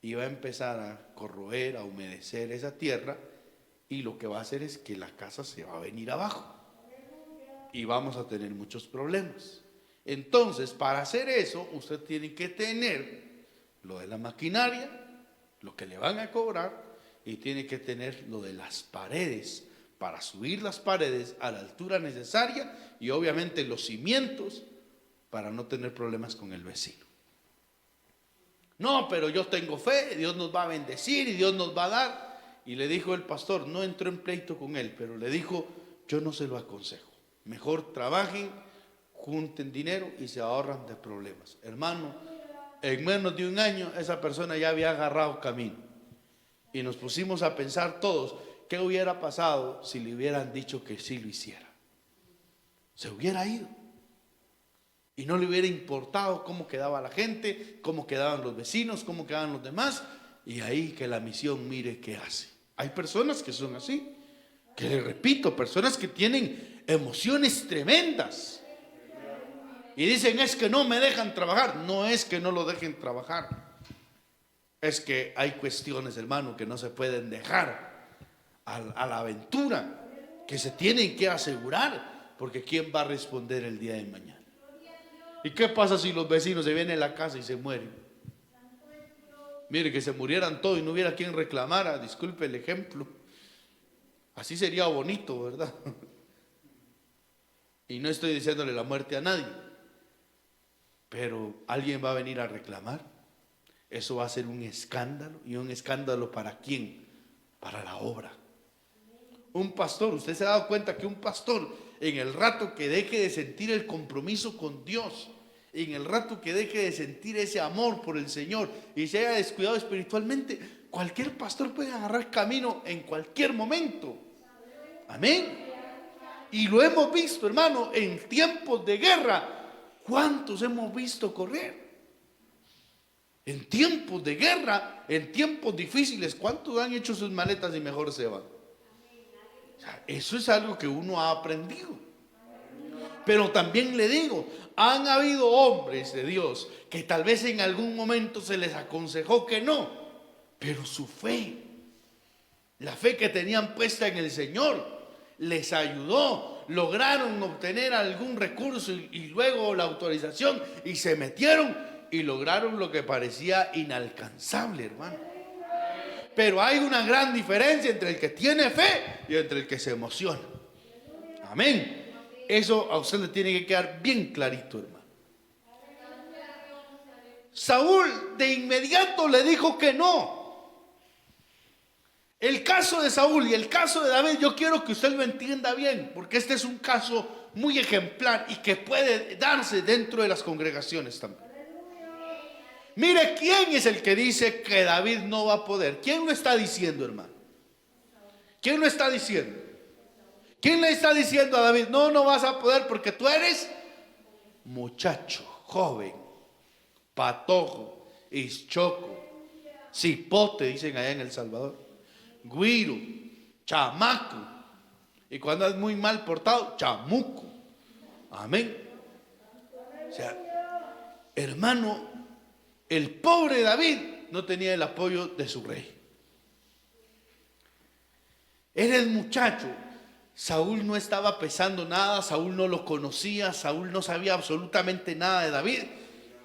y va a empezar a corroer, a humedecer esa tierra, y lo que va a hacer es que la casa se va a venir abajo y vamos a tener muchos problemas. Entonces, para hacer eso, usted tiene que tener lo de la maquinaria, lo que le van a cobrar, y tiene que tener lo de las paredes, para subir las paredes a la altura necesaria, y obviamente los cimientos, para no tener problemas con el vecino. No, pero yo tengo fe, Dios nos va a bendecir y Dios nos va a dar. Y le dijo el pastor, no entró en pleito con él, pero le dijo: yo no se lo aconsejo. Mejor trabajen, junten dinero y se ahorran de problemas. Hermano, en menos de un año esa persona ya había agarrado camino. Y nos pusimos a pensar todos, ¿qué hubiera pasado si le hubieran dicho que sí lo hiciera? Se hubiera ido. Y no le hubiera importado cómo quedaba la gente, cómo quedaban los vecinos, cómo quedaban los demás. Y ahí que la misión mire qué hace. Hay personas que son así, que les repito, personas que tienen emociones tremendas. Y dicen: es que no me dejan trabajar. No es que no lo dejen trabajar. Es que hay cuestiones, hermano, que no se pueden dejar a la aventura, que se tienen que asegurar, porque ¿quién va a responder el día de mañana? ¿Y qué pasa si los vecinos se vienen a la casa y se mueren? Mire, que se murieran todos y no hubiera quien reclamara, disculpe el ejemplo. Así sería bonito, ¿verdad? Y no estoy diciéndole la muerte a nadie, pero alguien va a venir a reclamar. Eso va a ser un escándalo. ¿Y un escándalo para quién? Para la obra. Un pastor, usted se ha dado cuenta que un pastor, en el rato que deje de sentir el compromiso con Dios, en el rato que deje de sentir ese amor por el Señor y se haya descuidado espiritualmente, cualquier pastor puede agarrar camino en cualquier momento. Amén. Y lo hemos visto, hermano, en tiempos de guerra. ¿Cuántos hemos visto correr? En tiempos de guerra, en tiempos difíciles, ¿cuántos han hecho sus maletas y mejor se van? O sea, eso es algo que uno ha aprendido. Pero también le digo, han habido hombres de Dios que tal vez en algún momento se les aconsejó que no, pero su fe, la fe que tenían puesta en el Señor, les ayudó, lograron obtener algún recurso y luego la autorización, y se metieron y lograron lo que parecía inalcanzable, hermano. Pero hay una gran diferencia entre el que tiene fe y entre el que se emociona. Amén. Eso a usted le tiene que quedar bien clarito, hermano. Saúl de inmediato le dijo que no. El caso de Saúl y el caso de David, yo quiero que usted lo entienda bien, porque este es un caso muy ejemplar y que puede darse dentro de las congregaciones también. Mire, ¿quién es el que dice que David no va a poder? ¿Quién lo está diciendo, hermano? ¿Quién lo está diciendo? ¿Quién le está diciendo a David: no, no vas a poder porque tú eres muchacho, joven, patojo, ischoco, cipote, dicen allá en El Salvador, güiro, chamaco, y cuando es muy mal portado, chamuco? Amén. O sea, hermano, el pobre David no tenía el apoyo de su rey. Eres muchacho, Saúl no estaba pesando nada, Saúl no lo conocía, Saúl no sabía absolutamente nada de David,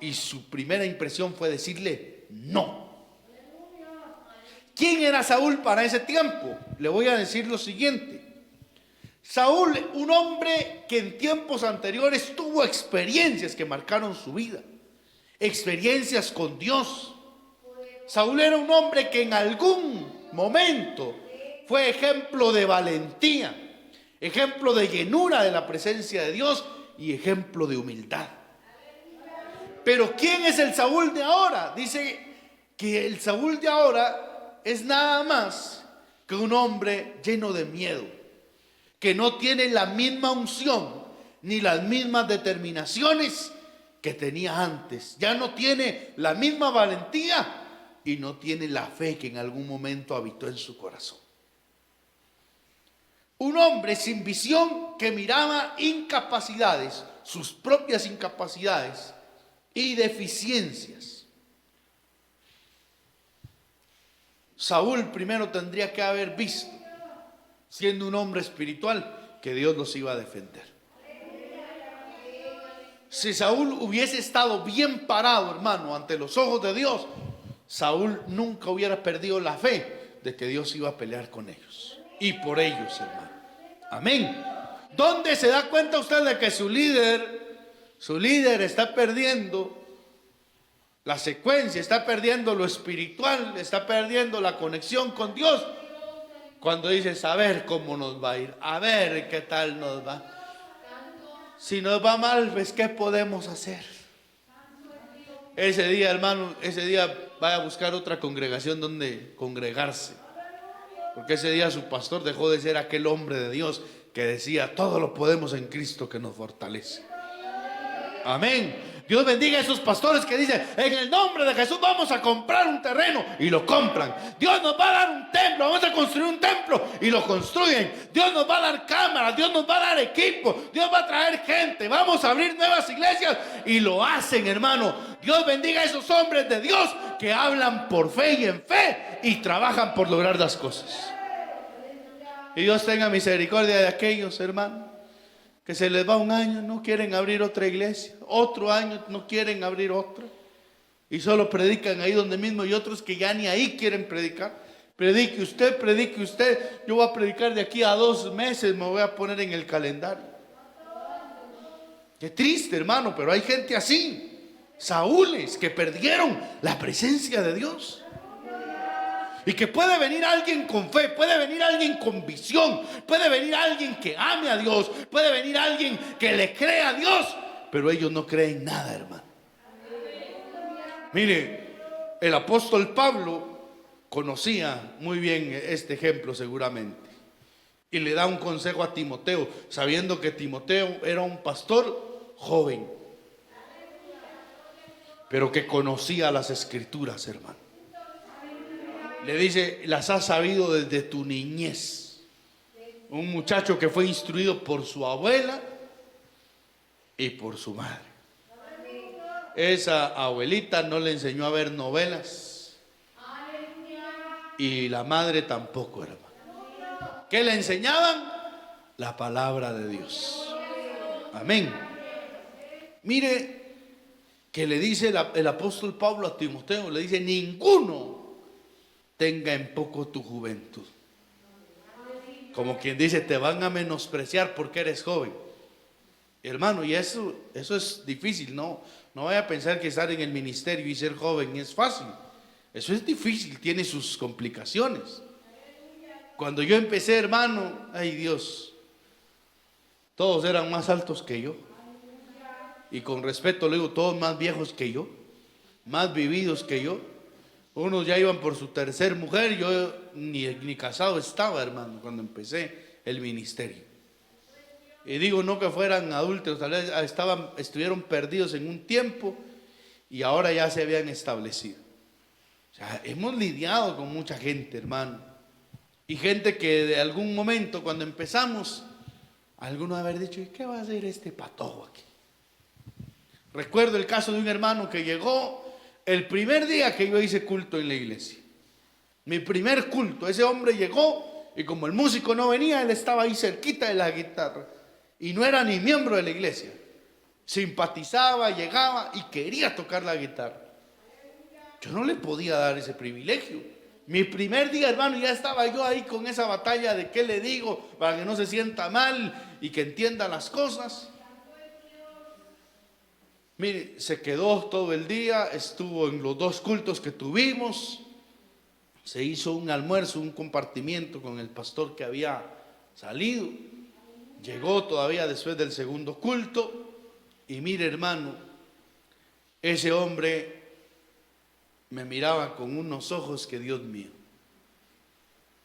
y su primera impresión fue decirle no. ¿Quién era Saúl para ese tiempo? Le voy a decir lo siguiente. Saúl, un hombre que en tiempos anteriores tuvo experiencias que marcaron su vida, experiencias con Dios. Saúl era un hombre que en algún momento fue ejemplo de valentía, ejemplo de llenura de la presencia de Dios y ejemplo de humildad. Pero ¿quién es el Saúl de ahora? Dice que el Saúl de ahora es nada más que un hombre lleno de miedo, que no tiene la misma unción ni las mismas determinaciones que tenía antes. Ya no tiene la misma valentía y no tiene la fe que en algún momento habitó en su corazón. Un hombre sin visión que miraba incapacidades, sus propias incapacidades y deficiencias. Saúl primero tendría que haber visto, siendo un hombre espiritual, que Dios los iba a defender. Si Saúl hubiese estado bien parado, hermano, ante los ojos de Dios, Saúl nunca hubiera perdido la fe de que Dios iba a pelear con ellos y por ellos, hermano. Amén. ¿Dónde se da cuenta usted de que su líder está perdiendo la secuencia, está perdiendo lo espiritual, está perdiendo la conexión con Dios? Cuando dices, a ver cómo nos va a ir, a ver qué tal nos va. Si nos va mal, pues ¿qué podemos hacer? Ese día, hermano, ese día vaya a buscar otra congregación donde congregarse. Porque ese día su pastor dejó de ser aquel hombre de Dios que decía, todo lo podemos en Cristo que nos fortalece. Amén. Dios bendiga a esos pastores que dicen, en el nombre de Jesús vamos a comprar un terreno, y lo compran. Dios nos va a dar un templo, vamos a construir un templo, y lo construyen. Dios nos va a dar cámaras, Dios nos va a dar equipo, Dios va a traer gente, vamos a abrir nuevas iglesias, y lo hacen, hermano. Dios bendiga a esos hombres de Dios que hablan por fe y en fe y trabajan por lograr las cosas. Y Dios tenga misericordia de aquellos, hermano, que se les va un año, no quieren abrir otra iglesia, otro año no quieren abrir otra, y solo predican ahí donde mismo, y otros que ya ni ahí quieren predicar. Predique usted, yo voy a predicar de aquí a 2 meses, me voy a poner en el calendario. Qué triste, hermano, pero hay gente así, Saúles que perdieron la presencia de Dios. Y que puede venir alguien con fe, puede venir alguien con visión, puede venir alguien que ame a Dios, puede venir alguien que le crea a Dios, pero ellos no creen nada, hermano. Mire, el apóstol Pablo conocía muy bien este ejemplo seguramente, y le da un consejo a Timoteo, sabiendo que Timoteo era un pastor joven, pero que conocía las escrituras, hermano. Le dice, las has sabido desde tu niñez. Un muchacho que fue instruido por su abuela y por su madre. Esa abuelita no le enseñó a ver novelas, y la madre tampoco, hermano. ¿Qué le enseñaban? La palabra de Dios. Amén. Mire que le dice el apóstol Pablo a Timoteo, le dice, ninguno tenga en poco tu juventud. Como quien dice, te van a menospreciar porque eres joven. Hermano, y eso es difícil, no vaya a pensar que estar en el ministerio y ser joven es fácil. Eso es difícil, tiene sus complicaciones. Cuando yo empecé, hermano, ay Dios, todos eran más altos que yo. Y con respeto le digo, todos más viejos que yo, más vividos que yo. Unos ya iban por su tercer mujer, yo ni casado estaba, hermano, cuando empecé el ministerio. Y digo, no que fueran adúlteros, tal vez estuvieron perdidos en un tiempo y ahora ya se habían establecido. O sea, hemos lidiado con mucha gente, hermano. Y gente que de algún momento, cuando empezamos, algunos haber dicho, ¿y qué va a hacer este patojo aquí? Recuerdo el caso de un hermano que llegó el primer día que yo hice culto en la iglesia. Mi primer culto, ese hombre llegó Y como el músico no venía, él estaba ahí cerquita de la guitarra. Y no era ni miembro de la iglesia. Simpatizaba, llegaba y quería tocar la guitarra. Yo no le podía dar ese privilegio. Mi primer día, hermano, ya estaba yo ahí con esa batalla de qué le digo para que no se sienta mal y que entienda las cosas. Mire, se quedó todo el día, estuvo en los 2 cultos que tuvimos. Se hizo un almuerzo, un compartimiento con el pastor que había salido. Llegó todavía después del segundo culto. Y mire, hermano, ese hombre me miraba con unos ojos que, Dios mío,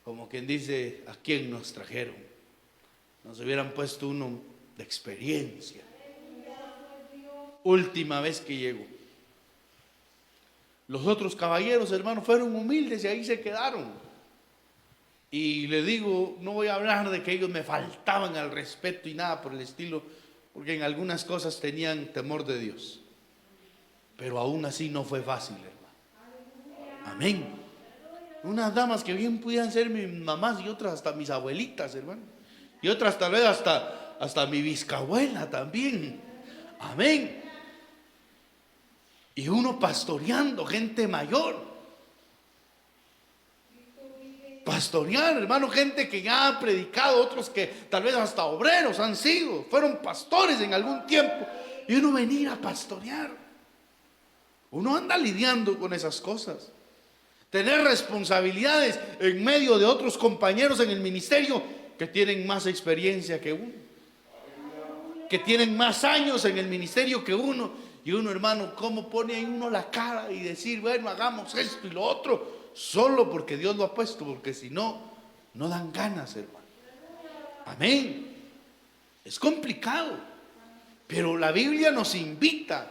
como quien dice, ¿a quién nos trajeron? Nos hubieran puesto uno de experiencia. Última vez que llegó. Los otros caballeros, hermano, fueron humildes y ahí se quedaron. Y le digo, no voy a hablar de que ellos me faltaban al respeto y nada por el estilo, porque en algunas cosas tenían temor de Dios. Pero aún así no fue fácil, hermano. Amén. Unas damas que bien pudieran ser mis mamás y otras hasta mis abuelitas, hermano. Y otras tal vez hasta mi bisabuela también. Amén. Y uno pastoreando gente mayor. Pastorear, hermano, gente que ya ha predicado, otros que tal vez hasta obreros han sido, fueron pastores en algún tiempo. Y uno venir a pastorear. Uno anda lidiando con esas cosas. Tener responsabilidades en medio de otros compañeros en el ministerio que tienen más experiencia que uno, que tienen más años en el ministerio que uno. Y uno, hermano, ¿cómo pone ahí uno la cara y decir, bueno, hagamos esto y lo otro? Solo porque Dios lo ha puesto, porque si no, no dan ganas, hermano. Amén. Es complicado, pero la Biblia nos invita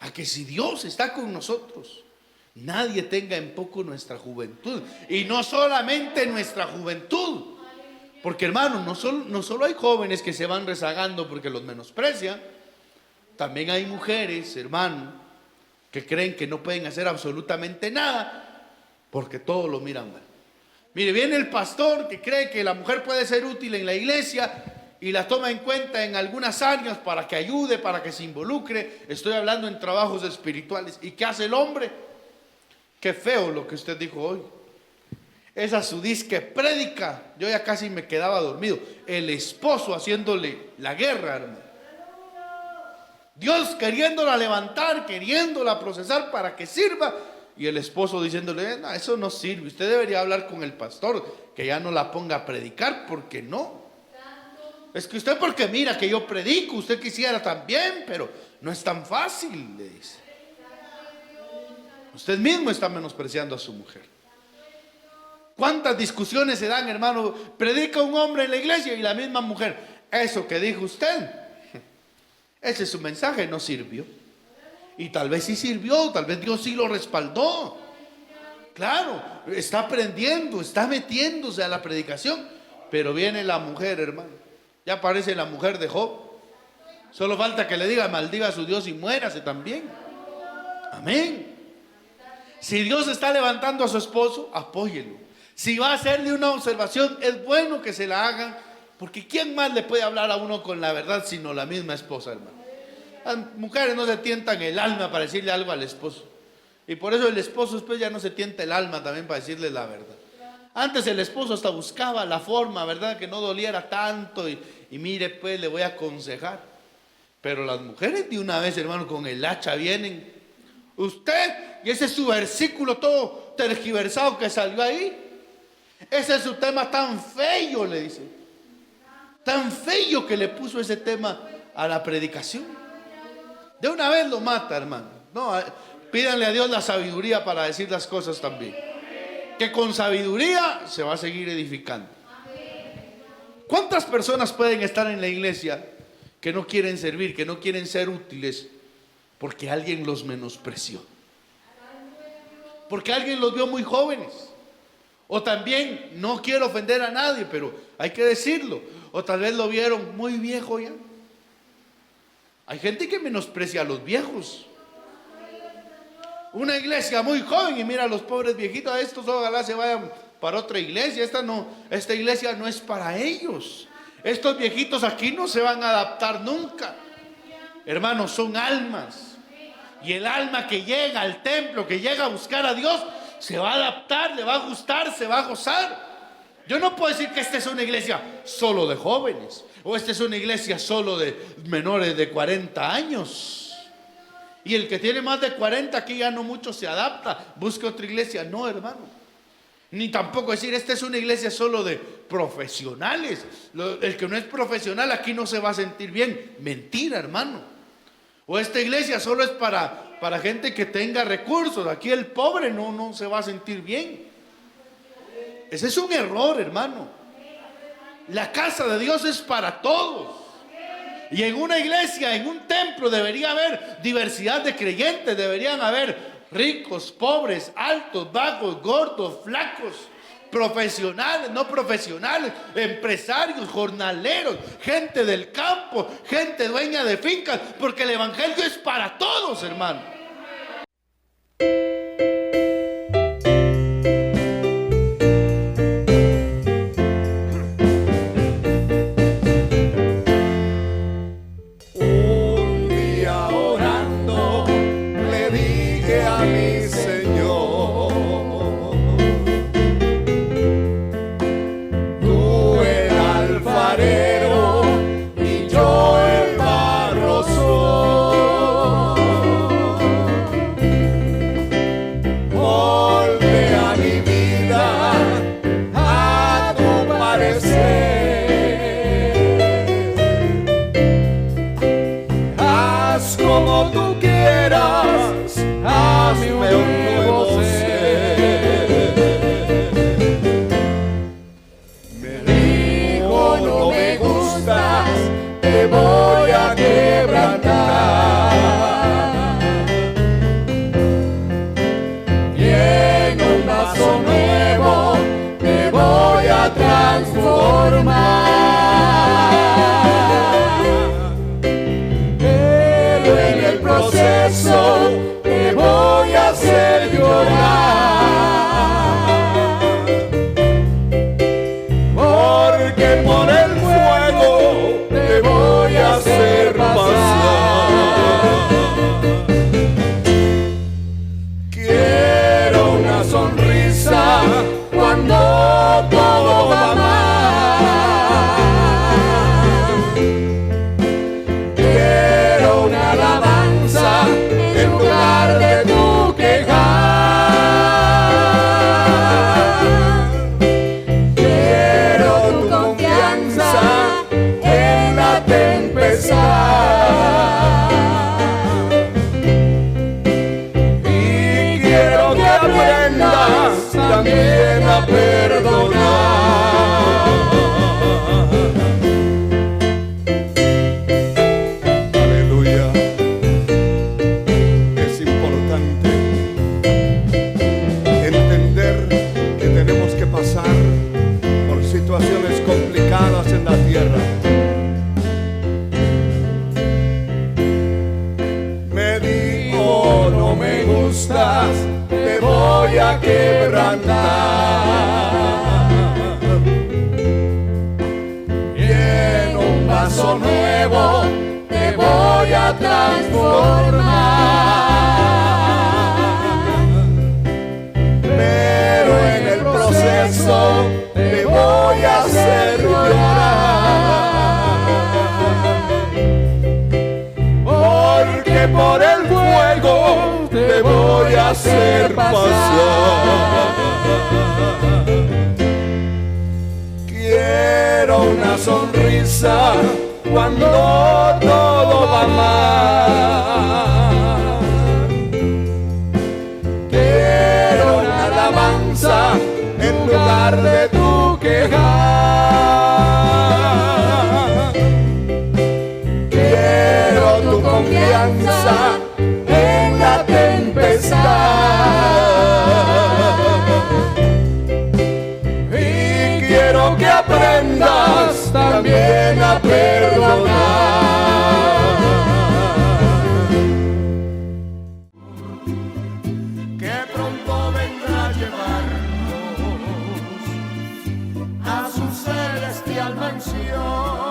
a que si Dios está con nosotros, nadie tenga en poco nuestra juventud. Y no solamente nuestra juventud, porque, hermano, no solo hay jóvenes que se van rezagando porque los menosprecian. También hay mujeres, hermano, que creen que no pueden hacer absolutamente nada porque todo lo miran mal. Mire, viene el pastor que cree que la mujer puede ser útil en la iglesia y la toma en cuenta en algunas áreas para que ayude, para que se involucre. Estoy hablando en trabajos espirituales. ¿Y qué hace el hombre? Qué feo lo que usted dijo hoy. Esa su disque prédica. Yo ya casi me quedaba dormido. El esposo haciéndole la guerra, hermano. Dios queriéndola levantar, queriéndola procesar para que sirva. Y el esposo diciéndole, no, eso no sirve. Usted debería hablar con el pastor, que ya no la ponga a predicar, porque no. Es que usted, porque mira que yo predico, usted quisiera también, pero no es tan fácil, le dice. Usted mismo está menospreciando a su mujer. ¿Cuántas discusiones se dan, hermano? Predica un hombre en la iglesia y la misma mujer, eso que dijo usted, ese es su mensaje, no sirvió. Y tal vez sí sirvió, tal vez Dios sí lo respaldó. Claro, está aprendiendo, está metiéndose a la predicación. Pero viene la mujer, hermano. Ya parece la mujer de Job. Solo falta que le diga, maldiga a su Dios y muérase también. Amén. Si Dios está levantando a su esposo, apóyelo. Si va a hacerle una observación, es bueno que se la hagan. Porque ¿quién más le puede hablar a uno con la verdad sino la misma esposa, hermano? Las mujeres no se tientan el alma para decirle algo al esposo. Y por eso el esposo después ya no se tienta el alma también para decirle la verdad. Antes el esposo hasta buscaba la forma, ¿verdad? Que no doliera tanto. Y mire, pues le voy a aconsejar. Pero las mujeres de una vez, hermano, con el hacha vienen. Usted, y ese es su versículo todo tergiversado que salió ahí. Ese es su tema tan feo, le dice. Tan feo que le puso ese tema a la predicación. De una vez lo mata, hermano. No, pídanle a Dios la sabiduría para decir las cosas también. Que con sabiduría se va a seguir edificando. ¿Cuántas personas pueden estar en la iglesia que no quieren servir, que no quieren ser útiles porque alguien los menospreció? Porque alguien los vio muy jóvenes. O también, no quiero ofender a nadie, pero hay que decirlo. O tal vez lo vieron muy viejo ya. Hay gente que menosprecia a los viejos. Una iglesia muy joven y mira a los pobres viejitos, a estos ojalá se vayan para otra iglesia. Esta iglesia no es para ellos. Estos viejitos aquí no se van a adaptar nunca. Hermanos, son almas. Y el alma que llega al templo, que llega a buscar a Dios, se va a adaptar, le va a gustar, se va a gozar. Yo no puedo decir que esta es una iglesia solo de jóvenes, o esta es una iglesia solo de menores de 40 años. Y el que tiene más de 40 aquí ya no mucho se adapta, busca otra iglesia. No, hermano. Ni tampoco decir esta es una iglesia solo de profesionales. El que no es profesional aquí no se va a sentir bien. Mentira, hermano. O esta iglesia solo es para gente que tenga recursos. Aquí el pobre no se va a sentir bien. Ese es un error, hermano. La casa de Dios es para todos. Y en una iglesia, en un templo, debería haber diversidad de creyentes. Deberían haber ricos, pobres, altos, bajos, gordos, flacos, profesionales, no profesionales, empresarios, jornaleros, gente del campo, gente dueña de fincas, porque el evangelio es para todos, hermano. Pero en el proceso te voy a hacer llorar, porque por el fuego te voy a hacer pasar. Quiero una sonrisa cuando todo va mal. Y quiero que aprendas también a perdonar. Aleluya. Es importante entender que tenemos que pasar por situaciones complicadas en la tierra. Te voy a quebrantar, y en un vaso nuevo te voy a transformar, pero en el proceso te voy a hacer llorar, porque por el fuego te voy a hacer pasar. Quiero una sonrisa cuando todo va mal. Quiero una alabanza en lugar de tu quejar. Quiero tu confianza en la y quiero que aprendas también a perdonar. Que pronto vendrá a llevarnos celestial mansión.